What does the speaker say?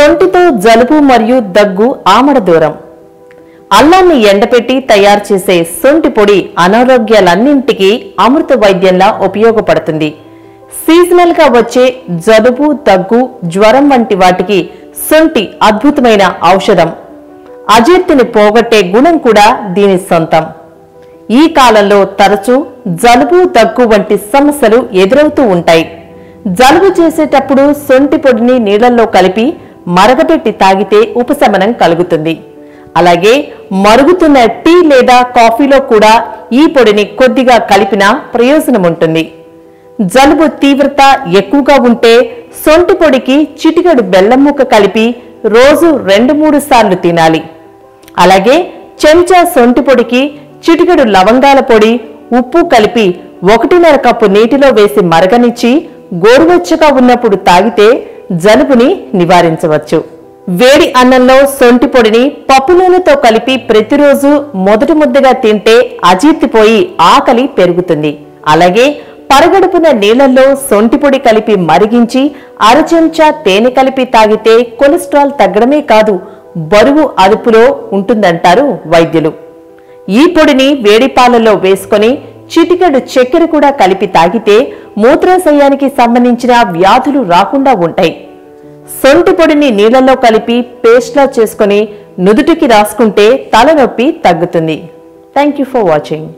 సొంటితో జలుబు మరియు దగ్గు ఆమడ దూరం. అల్లాన్ని ఎండపెట్టి తయారు చేసే సొంటి పొడి అనారోగ్యాలన్నింటికీ అమృత వైద్యంలా ఉపయోగపడుతుంది. సీజనల్ గా వచ్చే జలుబు, దగ్గు, జ్వరం వంటి వాటికి సొంటి అద్భుతమైన ఔషధం. అజీర్తిని పోగొట్టే గుణం కూడా దీని సొంతం. ఈ కాలంలో తరచూ జలుబు, దగ్గు వంటి సమస్యలు ఎదురవుతూ ఉంటాయి. జలుబు చేసేటప్పుడు సొంటి పొడిని నీళ్లలో కలిపి మరగబెట్టి తాగితే ఉపశమనం కలుగుతుంది. అలాగే మరుగుతున్న టీ లేదా కాఫీలో కూడా ఈ పొడిని కొద్దిగా కలిపినా ప్రయోజనం ఉంటుంది. జలుబు తీవ్రత ఎక్కువగా ఉంటే సొంటి పొడికి చిటికెడు బెల్లం ముక్క కలిపి రోజు 2-3 సార్లు తినాలి. అలాగే చెంచా సొంటి పొడికి చిటికెడు లవంగాల పొడి, ఉప్పు కలిపి 1.5 కప్పు నీటిలో వేసి మరగనిచ్చి గోరువెచ్చగా ఉన్నప్పుడు తాగితే జలుబుని నివారించవచ్చు. వేడి అన్నంలో సొంటి పొడిని పప్పు నూనెతో కలిపి ప్రతిరోజు మొదటి ముద్దగా తింటే అజీర్తిపోయి ఆకలి పెరుగుతుంది. అలాగే పరగడుపున నీళ్లలో సొంటి పొడి కలిపి మరిగించి అరచెంచా తేనె కలిపి తాగితే కొలెస్ట్రాల్ తగ్గడమే కాదు, బరువు అదుపులో ఉంటుందంటారు వైద్యులు. ఈ పొడిని వేడి పాలలో వేసుకొని చిటికెడు చక్కెర కూడా కలిపి తాగితే మూత్రాశయానికి సంబంధించిన వ్యాధులు రాకుండా ఉంటాయి. సొంటి పొడిని నీళ్లలో కలిపి పేస్ట్లా చేసుకుని నుదుటికి రాసుకుంటే తలనొప్పి తగ్గుతుంది. Thank you for watching.